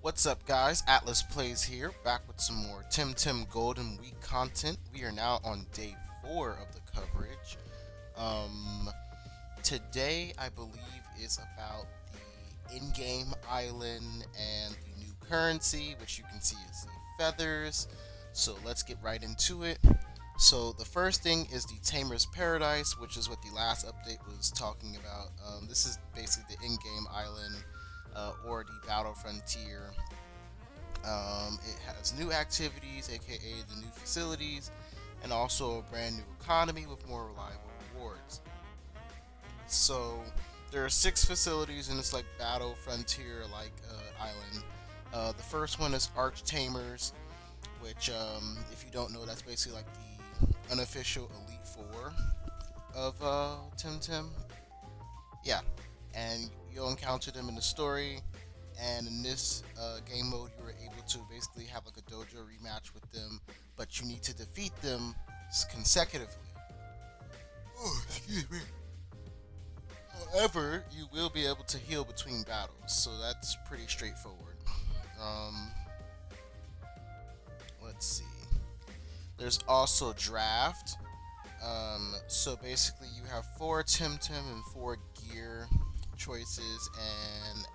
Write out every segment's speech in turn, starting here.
What's up, guys? Atlas Plays here, back with some more Temtem Golden Week content. We are now on day 4 of the coverage. Um, Today, I believe, is about the in-game island and the new currency, which you can see is the feathers. So let's get right into it. So the first thing is the Tamers Paradise, which is what the last update was talking about. This is basically the in-game island or the battle frontier. It has new activities, aka the new facilities, and also a brand new economy with more reliable rewards. So there are 6 facilities in this like battle frontier like island. The first one is Arch Tamers, which if you don't know, that's basically like the unofficial Elite Four of Temtem. Yeah, and you'll encounter them in the story. And in this game mode, you were able to basically have like a dojo rematch with them, but you need to defeat them consecutively. Oh, excuse me. However, you will be able to heal between battles, so that's pretty straightforward. Um, let's see. There's also draft. So basically, you have 4 Temtem and 4 gear choices, and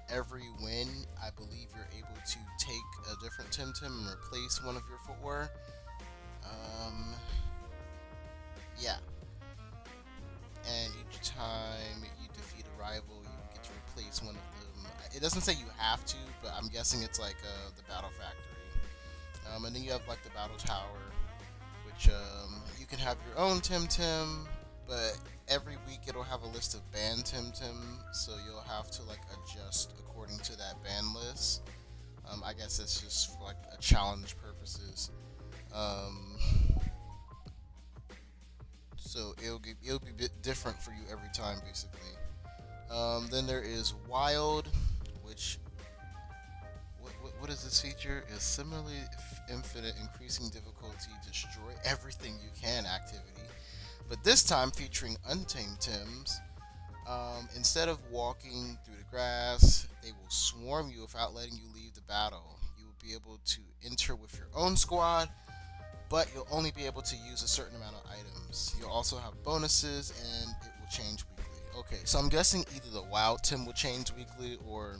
every win, I believe you're able to take a different Temtem and replace one of your 4. Yeah. And each time you defeat a rival, you get to replace one of them. It doesn't say you have to, but I'm guessing it's like the Battle Factory. And then you have like the Battle Tower, which you can have your own Temtem, but every week it'll have a list of banned Temtem, so you'll have to like adjust according to that ban list. I guess it's just for like a challenge purposes. Um, so it'll be a bit different for you every time, basically. Then there is Wild, which what is this feature? Is similarly infinite, increasing difficulty, destroy everything you can activity, but this time featuring untamed Tims. Instead of walking through the grass, they will swarm you without letting you leave the battle. You will be able to enter with your own squad, but you'll only be able to use a certain amount of items. You'll also have bonuses, and it will change weekly. Okay, so I'm guessing either the Wild Tim will change weekly, or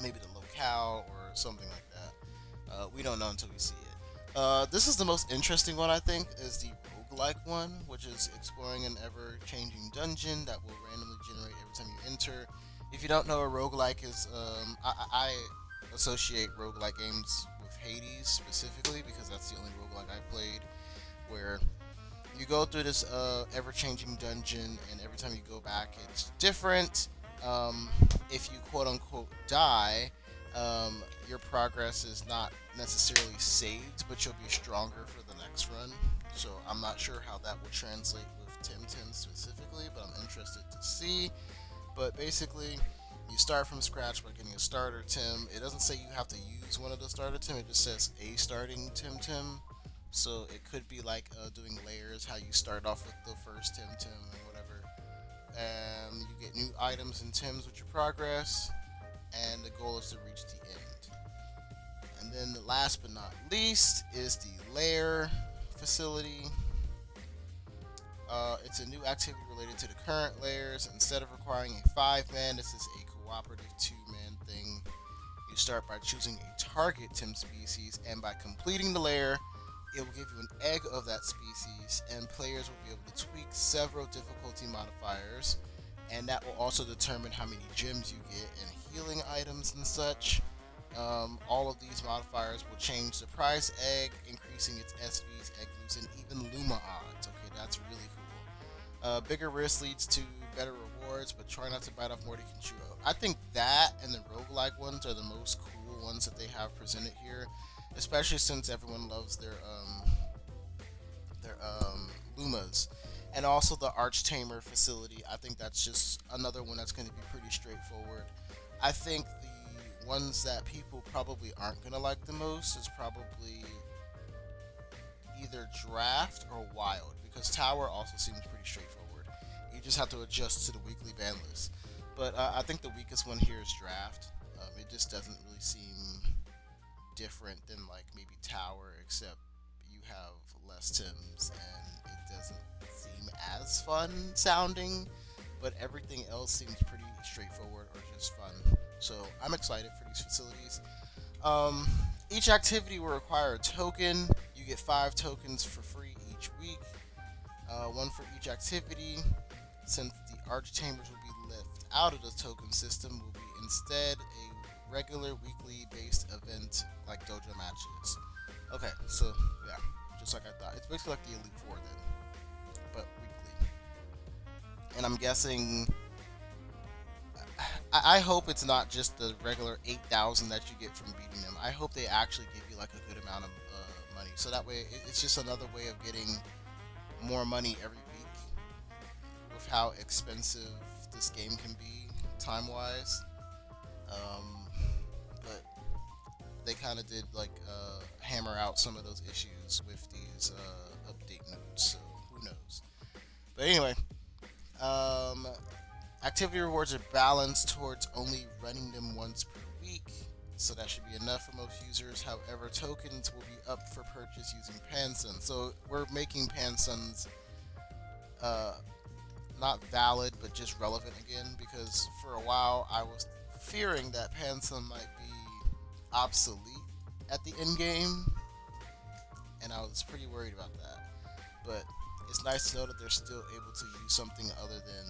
maybe the locale, or something like that. We don't know until we see it. This is the most interesting one, I think, is the roguelike one, which is exploring an ever-changing dungeon that will randomly generate every time you enter. If you don't know what roguelike is, I associate roguelike games with Hades specifically because that's the only roguelike I played, where you go through this ever-changing dungeon, and every time you go back, it's different. If you quote-unquote die, your progress is not necessarily saved, but you'll be stronger for the next run. So I'm not sure how that would translate with Temtem specifically, but I'm interested to see. But basically, you start from scratch by getting a starter Tim. It doesn't say you have to use one of the starter Tim, it just says a starting Temtem. So it could be like doing layers, how you start off with the first Temtem and whatever. And you get new items and Tims with your progress, and the goal is to reach the end. And then the last but not least is the lair facility. It's a new activity related to the current lairs. Instead of requiring a 5-man, this is a cooperative 2-man thing. You start by choosing a target Tim species, and by completing the lair, it will give you an egg of that species, and players will be able to tweak several difficulty modifiers, and that will also determine how many gems you get and healing items and such. All of these modifiers will change the prize egg, increasing its SVs, egg loose, and even Luma odds. Okay, that's really cool. Bigger risk leads to better rewards, but try not to bite off more than you can chew up. I think that and the roguelike ones are the most cool ones that they have presented here, especially since everyone loves their Lumas. And also the Arch Tamer facility. I think that's just another one that's going to be pretty straightforward. I think the ones that people probably aren't going to like the most is probably either Draft or Wild, because Tower also seems pretty straightforward. You just have to adjust to the weekly ban list. But I think the weakest one here is Draft. It just doesn't really seem different than like maybe Tower, except you have less Tims and it doesn't seem as fun sounding. But everything else seems pretty straightforward or just fun. So I'm excited for these facilities. Um, each activity will require a token. You get 5 tokens for free each week, one for each activity. Since the Arch Tamers will be left out of the token system, will be instead a regular weekly based event like dojo matches. Okay, so yeah, just like I thought. It's basically like the Elite Four then, but weekly. And I'm guessing. I hope it's not just the regular 8,000 that you get from beating them. I hope they actually give you like a good amount of money, so that way it's just another way of getting more money every week. With how expensive this game can be time wise, but they kind of did like hammer out some of those issues with these update notes. So who knows? But anyway, um, activity rewards are balanced towards only running them once per week, so that should be enough for most users. However, tokens will be up for purchase using Pansuns. So we're making Pansuns uh, not valid, but just relevant again, because for a while I was fearing that Pansun might be obsolete at the end game, and I was pretty worried about that. But it's nice to know that they're still able to use something other than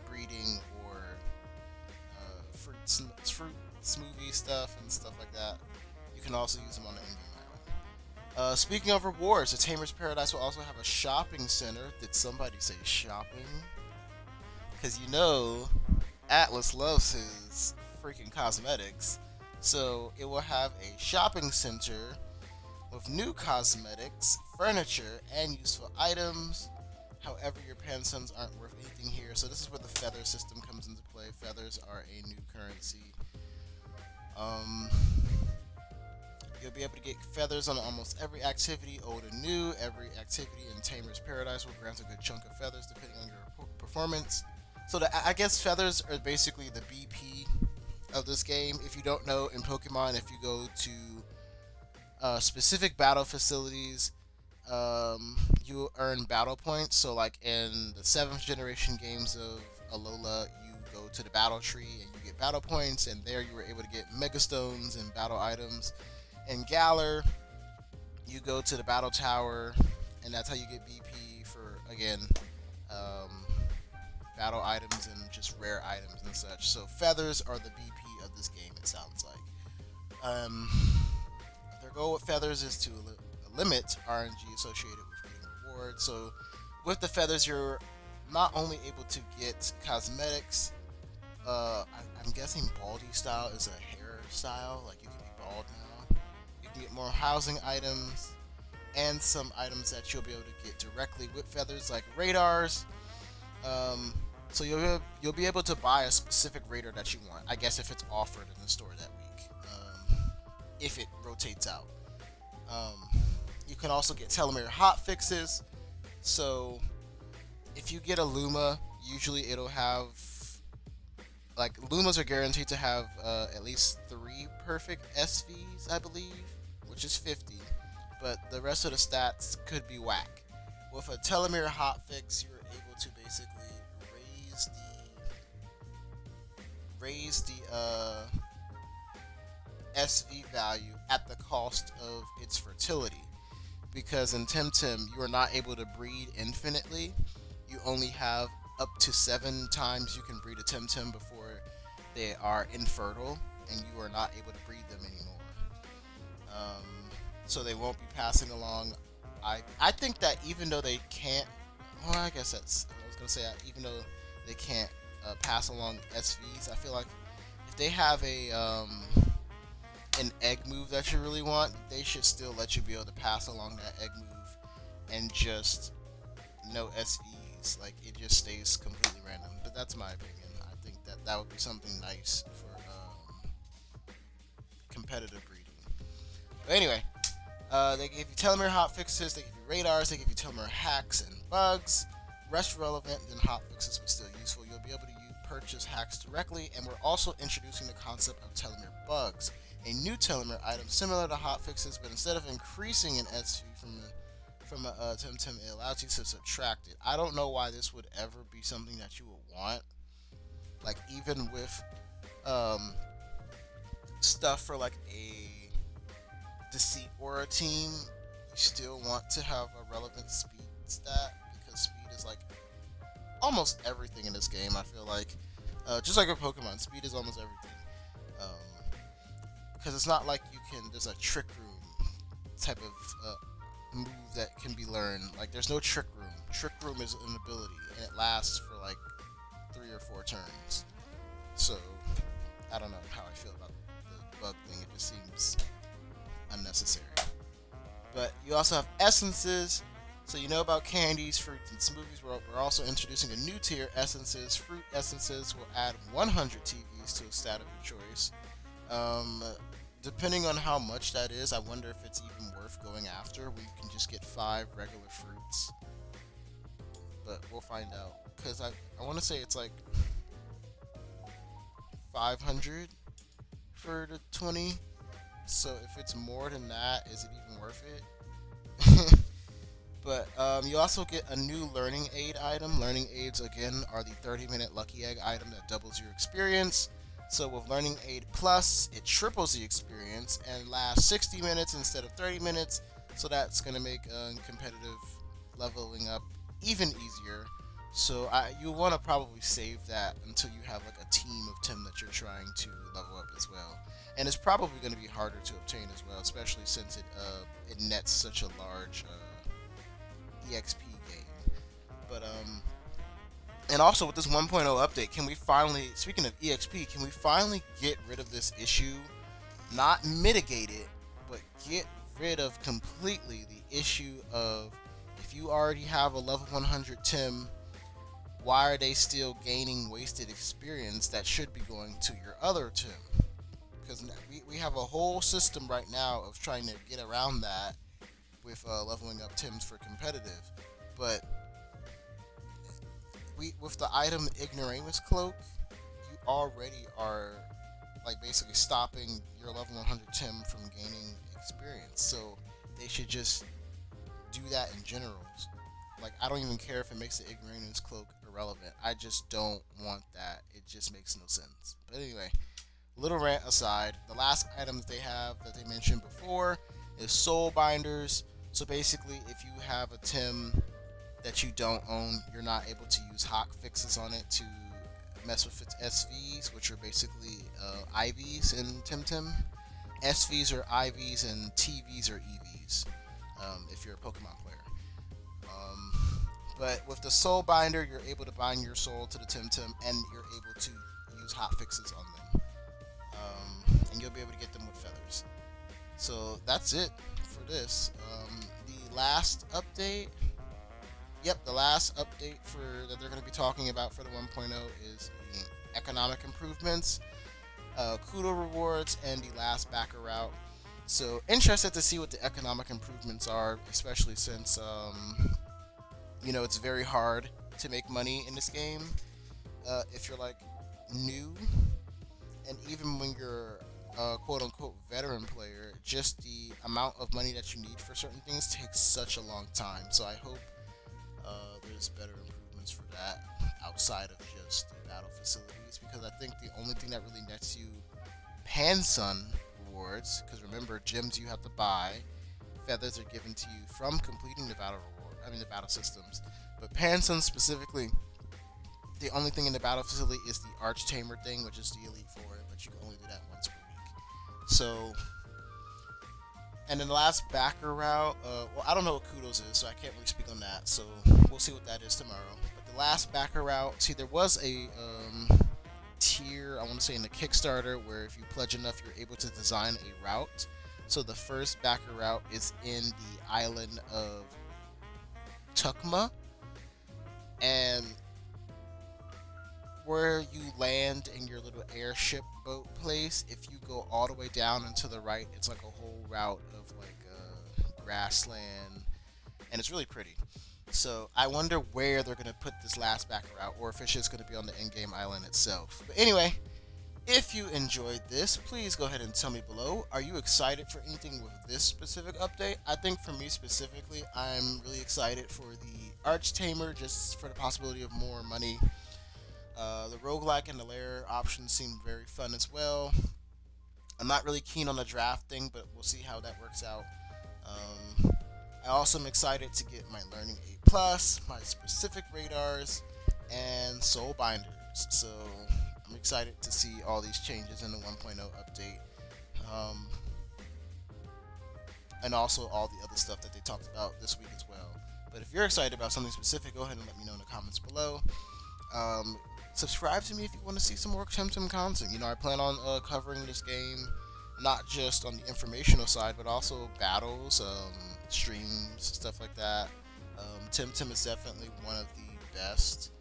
breeding or fruit smoothie stuff and stuff like that. You can also use them on the in-game island. Speaking of rewards, the Tamers Paradise will also have a shopping center. Did somebody say shopping? Because you know, Atlas loves his freaking cosmetics. So it will have a shopping center with new cosmetics, furniture, and useful items. However, your Pansuns aren't worth anything here, so this is where the feather system comes into play. Feathers are a new currency. You'll be able to get feathers on almost every activity, old and new. Every activity in Tamer's Paradise will grant a good chunk of feathers depending on your performance. So I guess feathers are basically the BP of this game. If you don't know, in Pokemon, if you go to specific battle facilities, you earn battle points. So like in the 7th generation games of Alola, you go to the battle tree and you get battle points, and there you were able to get Mega Stones and battle items. In Galar, you go to the battle tower, and that's how you get BP for, again, battle items and just rare items and such. So feathers are the BP of this game, it sounds like. Their goal with feathers is to limit RNG associated with getting rewards. So with the feathers, you're not only able to get cosmetics. I'm guessing Baldy style is a hairstyle, like you can be bald now. You can get more housing items and some items that you'll be able to get directly with feathers, like radars. So you'll be able to buy a specific radar that you want. I guess if it's offered in the store that week, if it rotates out. You can also get Telomere hotfixes. So if you get a Luma, usually it'll have, like, Lumas are guaranteed to have at least 3 perfect SVs, I believe, which is 50. But the rest of the stats could be whack. With a Telomere hotfix, you're able to basically raise the SV value at the cost of its fertility. Because in Temtem, you are not able to breed infinitely. You only have up to 7 times you can breed a Temtem before they are infertile, and you are not able to breed them anymore. So they won't be passing along. I think that even though they can't, well, I guess I was gonna say even though they can't pass along SVs, I feel like if they have an egg move that you really want, they should still let you be able to pass along that egg move and just no SVs. Like, it just stays completely random. But that's my opinion. I think that would be something nice for competitive breeding. But anyway, they give you Telomere hotfixes, they give you radars, they give you Telomere hacks and bugs. Rest relevant, then hotfixes but still useful. You'll be able to purchase hacks directly, and we're also introducing the concept of telomere bugs, a new telomere item similar to hotfixes, but instead of increasing an SV from a Temtem, it allows you to subtract it. I don't know why this would ever be something that you would want. Like even with um, stuff for like a deceit or a team, you still want to have a relevant speed stat because speed is like almost everything in this game. I feel like, just like with Pokemon, speed is almost everything. Because it's not like you can. There's a trick room type of move that can be learned. Like there's no trick room. Trick room is an ability, and it lasts for like 3 or 4 turns. So I don't know how I feel about the bug thing. It just seems unnecessary. But you also have essences. So you know about candies, fruits, and smoothies. We're also introducing a new tier, essences. Fruit essences will add 100 TVs to a stat of your choice. Um, Depending on how much that is, I wonder if it's even worth going after, where you can just get 5 regular fruits. But we'll find out. Because I want to say it's like 500 for the 20. So if it's more than that, is it even worth it? But you also get a new learning aid item. Learning aids, again, are the 30-minute lucky egg item that doubles your experience. So with Learning Aid Plus, it triples the experience and lasts 60 minutes instead of 30 minutes. So that's going to make competitive leveling up even easier. So you want to probably save that until you have like a team of Tim that you're trying to level up as well. And it's probably going to be harder to obtain as well, especially since it nets such a large EXP game. But and also with this 1.0 update, can we finally, speaking of EXP, can we finally get rid of this issue? Not mitigate it, but get rid of completely the issue of if you already have a level 100 Tim, why are they still gaining wasted experience that should be going to your other Tim? Because we have a whole system right now of trying to get around that with leveling up Tims for competitive. But with the item Ignoramus Cloak, you already are like basically stopping your level 100 Tim from gaining experience. So they should just do that in general. Like I don't even care if it makes the Ignoramus Cloak irrelevant. I just don't want that. It just makes no sense. But anyway, little rant aside, the last item that they have that they mentioned before is Soul Binders. So basically, if you have a Tim that you don't own, you're not able to use hot fixes on it to mess with its SVs, which are basically IVs in Temtem. SVs are IVs and TVs are EVs, if you're a Pokemon player. But with the Soul Binder, you're able to bind your soul to the Temtem, and you're able to use hot fixes on them. And you'll be able to get them with feathers. So that's it for this. The last update. Yep, the last update that they're going to be talking about for the 1.0 is the economic improvements, Kudo rewards, and the last backer route. So interested to see what the economic improvements are, especially since it's very hard to make money in this game if you're like new, and even when you're quote unquote veteran player, just the amount of money that you need for certain things takes such a long time. So I hope there's better improvements for that outside of just the battle facilities, because I think the only thing that really nets you Pansun rewards, because remember, gems you have to buy, feathers are given to you from completing the battle the battle systems, but Pansun specifically, the only thing in the battle facility is the Arch Tamer thing, which is the elite for it, but you can only do that once per week. So, and then the last backer route, well, I don't know what Kudos is, so I can't really speak on that. So we'll see what that is tomorrow. But the last backer route, see, there was a tier, I want to say in the Kickstarter, where if you pledge enough, you're able to design a route. So the first backer route is in the island of Tukma, and where you land in your little airship boat place, if you go all the way down and to the right, it's like a whole route of like grassland, and it's really pretty. So I wonder where they're gonna put this last backer out, or if it's just gonna be on the endgame island itself. But anyway, if you enjoyed this, please go ahead and tell me below. Are you excited for anything with this specific update? I think for me specifically, I'm really excited for the Arch Tamer, just for the possibility of more money. The roguelike and the lair options seem very fun as well. I'm not really keen on the draft thing, but we'll see how that works out. Um, I also am excited to get my Learning 8 Plus, my specific radars, and Soul Binders. So I'm excited to see all these changes in the 1.0 update. Um, and also all the other stuff that they talked about this week as well. But if you're excited about something specific, go ahead and let me know in the comments below. Um, Subscribe to me if you want to see some more Temtem content. I plan on covering this game not just on the informational side, but also battles, streams, stuff like that. Temtem is definitely one of the best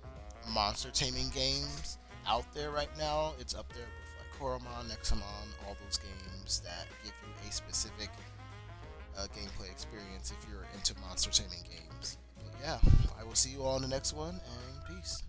monster taming games out there right now. It's up there with like Koromon, Nexamon, all those games that give you a specific gameplay experience if you're into monster taming games. But yeah, I will see you all in the next one, and peace.